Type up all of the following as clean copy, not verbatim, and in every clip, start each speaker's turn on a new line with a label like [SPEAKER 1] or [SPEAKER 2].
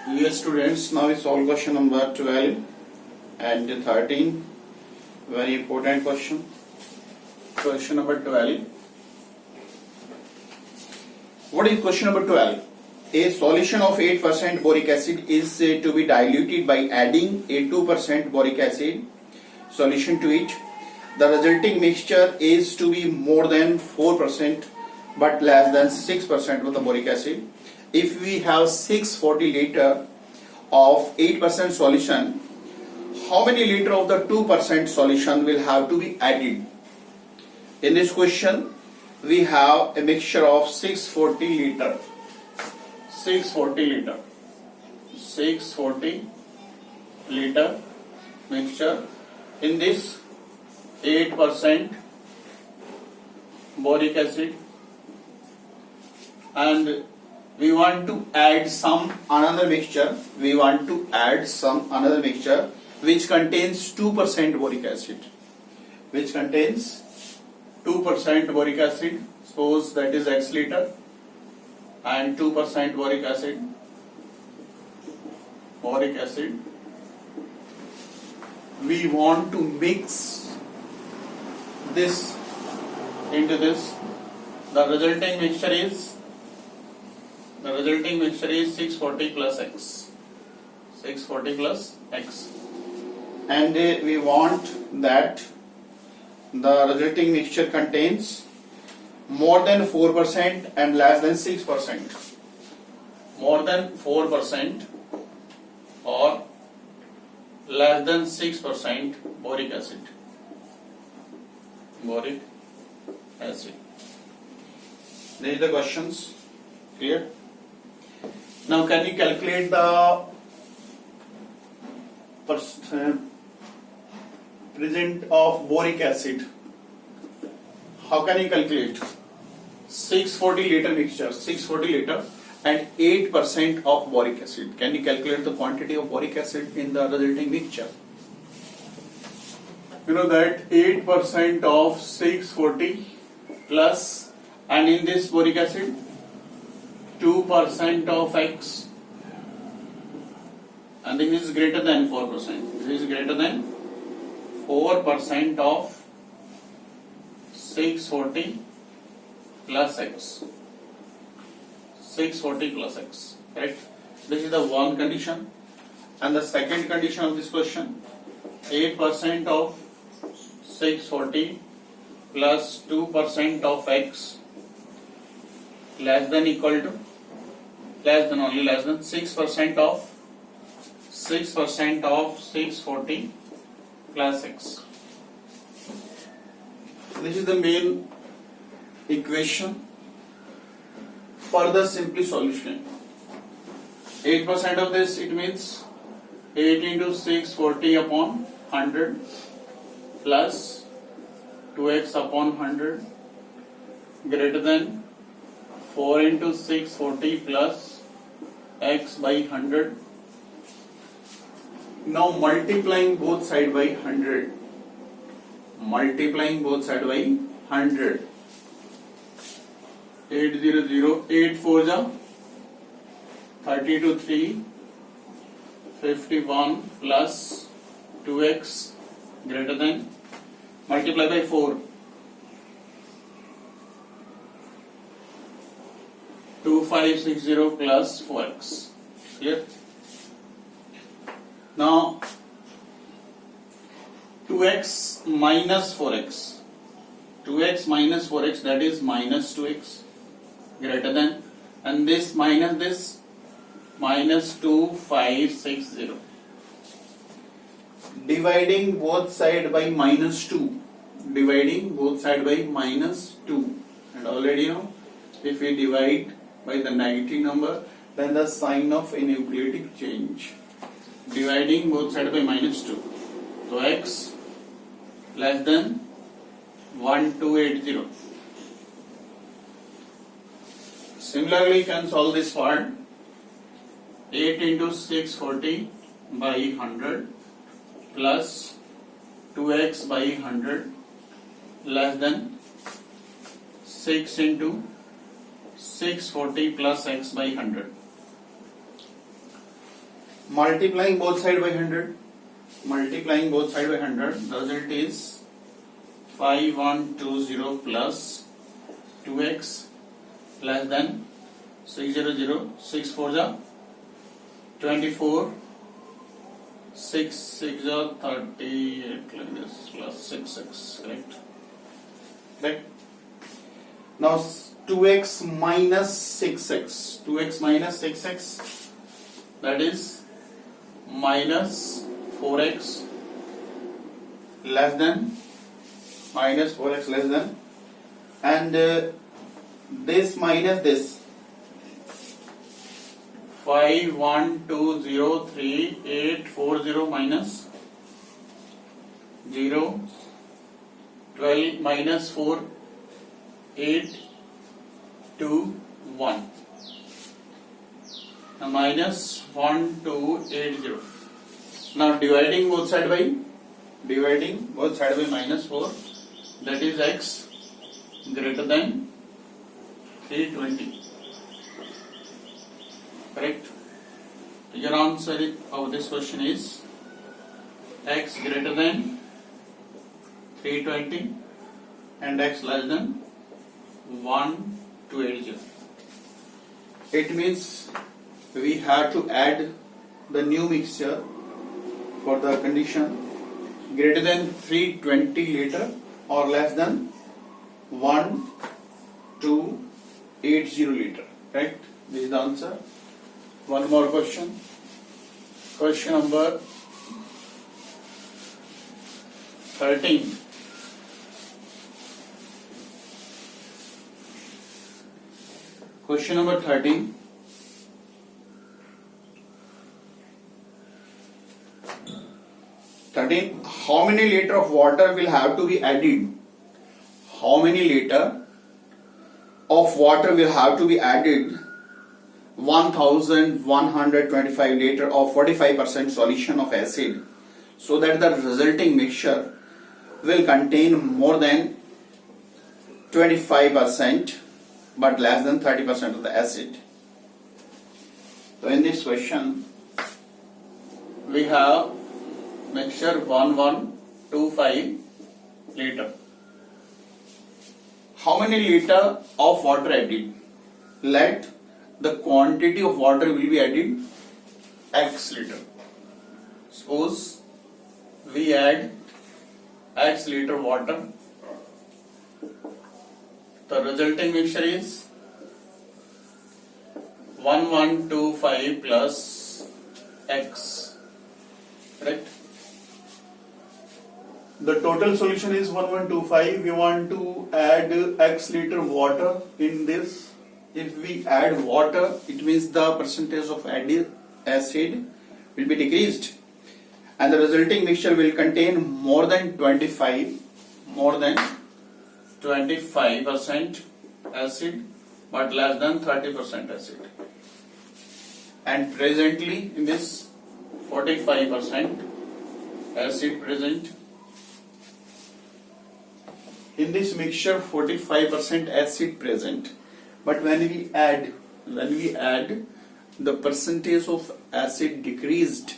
[SPEAKER 1] Dear students, now we solve question number 12 and 13. Very important question. Question number 12. What is question number 12? A solution of 8% boric acid is to be diluted by adding a 2% boric acid solution to it. The resulting mixture is to be more than 4% but less than 6% of the boric acid. If we have 640 liter of 8% solution, how many liter of the 2% solution will have to be added? In this question, we have a mixture of 640 liter. 640 liter mixture. In this 8% boric acid, and we want to add some another mixture. We want to add some another mixture which contains 2% boric acid. Which contains 2% boric acid. Suppose that is X liter and 2% boric acid. We want to mix this into this. The resulting mixture is 640 plus X. 640 plus X. And we want that the resulting mixture contains more than 4% and less than 6%. More than 4% or less than 6% boric acid. These are the questions. Clear? Now can you calculate the present of boric acid? How can you calculate? 640 liter mixture, 640 liter and 8% of boric acid. Can you calculate the quantity of boric acid in the resulting mixture? You know that 8% of 640 plus, and in this boric acid 2% of X, and this is greater than 4%. This is greater than 4% of 640 plus X. 640 plus X. Correct? This is the one condition. And the second condition of this question, 8% of 640 plus 2% of X less than equal to less than 6% of 640 plus X. This is the main equation for the simple solution. 8% of this, it means 8 into 640 upon 100 plus 2x upon 100 greater than 4 into 640 plus x by 100. Now multiplying both sides by 100. Multiplying both sides by 100. 800, 8 4 ja 32 3, 51 plus 2x greater than, multiply by 4. 2560 plus 4x. Clear? Now 2x minus 4x. 2x minus 4x, that is minus 2x greater than, and this minus 2560. Dividing both sides by minus 2. Dividing both sides by minus 2. And already you know, if we divide by the negative number, then the sign of enucleatic change. Dividing both sides by minus 2. So x less than 1280. Similarly, you can solve this part. 8 into 640 by 100 plus 2x by 100 less than 6 into 640 plus x by 100. multiplying both side by 100, multiplying both side by 100, the result is 5120 plus 2x less than 600, 6 4 ja 24, 6 6 ja 38 like this plus 6 6, correct? Right. Now 2x minus 6x, 2x minus 6x, that is minus 4x less than, minus 4x less than, and this minus this, 51203840 minus 0, 12 minus 4, 8 2 1, now minus 1280. Now dividing both side by minus 4, that is x greater than 320, correct? Your answer of this question is x greater than 320 and x less than 1280. It means we have to add the new mixture for the condition greater than 320 liter or less than 1280 liter, correct? This is the answer. One more question. Question number 13. Question number 13. How many liter of water will have to be added? How many liter of water will have to be added? 1125 liter of 45% solution of acid, so that the resulting mixture will contain more than 25% but less than 30% of the acid. So in this question we have mixture 1125 liter. How many liter of water added? Let the quantity of water will be added x liter. Suppose we add x liter water, the resulting mixture is 1125 plus x, correct? The total solution is 1125. We want to add x liter water in this. If we add water, it means the percentage of added acid will be decreased, and the resulting mixture will contain more than 25% acid but less than 30% acid. And presently in this 45% acid present. In this mixture 45% acid present. But when we add the percentage of acid decreased,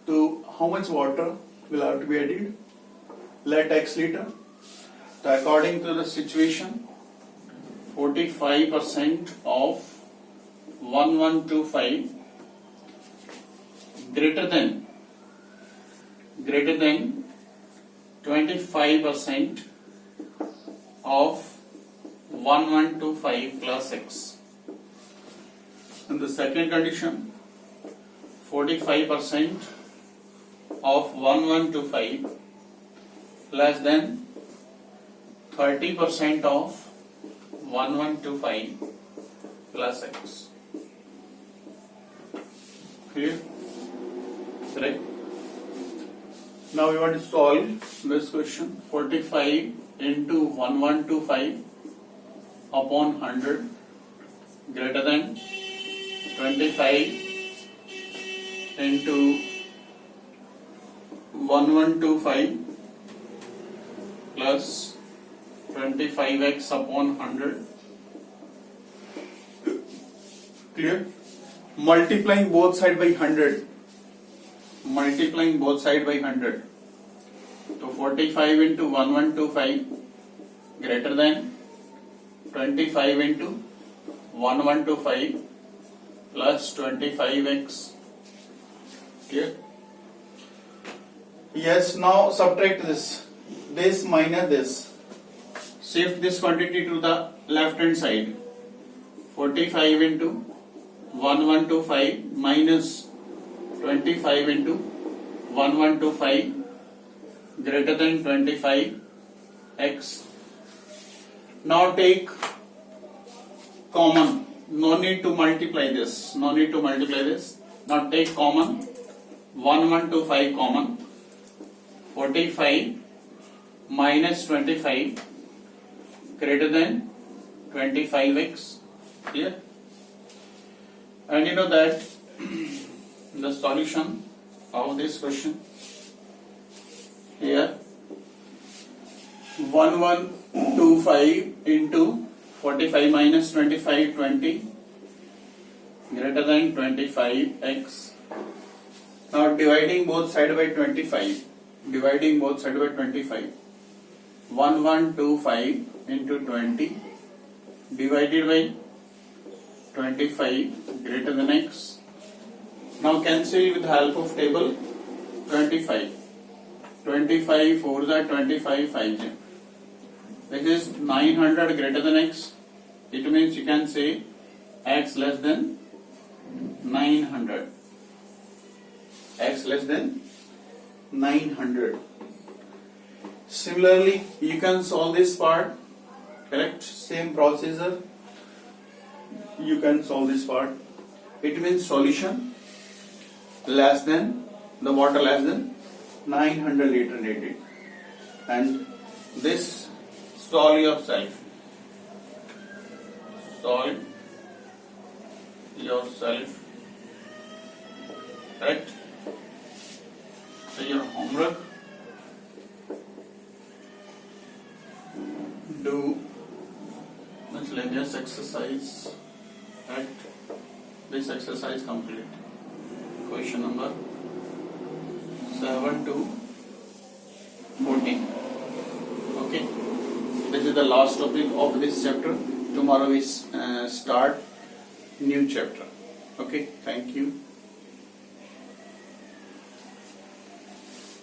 [SPEAKER 1] to how much water will have to be added? Let x liter. So according to the situation, 45% of 1125 greater than 25% of 1125 plus x. In the second condition, 45% of 1125 less than 30% of 1125 plus x. Clear? Correct? Now we want to solve this question. 45 into 1125 upon 100 greater than 25 into 1125 plus 25x upon 100. Clear? multiplying both side by 100, multiplying both side by 100, so 45 into 1125 greater than 25 into 1125 plus 25x. Clear? Yes, now subtract this minus this. Shift this quantity to the left hand side. 45 into 1125 minus 25 into 1125 greater than 25x. Now take common. No need to multiply this. No need to multiply this. Now take common. 1125 common. 45 minus 25 greater than 25x. Clear? And you know that the solution of this question here 1125 into 45 minus 25 20 greater than 25x. Now dividing both sides by 25. Dividing both sides by 25. 1125 into 20 divided by 25 greater than x. Now cancel with the help of table. 25. 25 4s are 25 5s. This is 900 greater than x. It means you can say x less than 900. X less than 900. Similarly, you can solve this part. Correct? Same procedure. You can solve this part. It means solution less than the water less than 900 liter needed, and this solve yourself. Solve yourself. Correct? So your homework, do miscellaneous exercise. Correct? This exercise complete. Question number 7 to 14. Okay. This is the last topic of this chapter. Tomorrow we start new chapter. Okay. Thank you.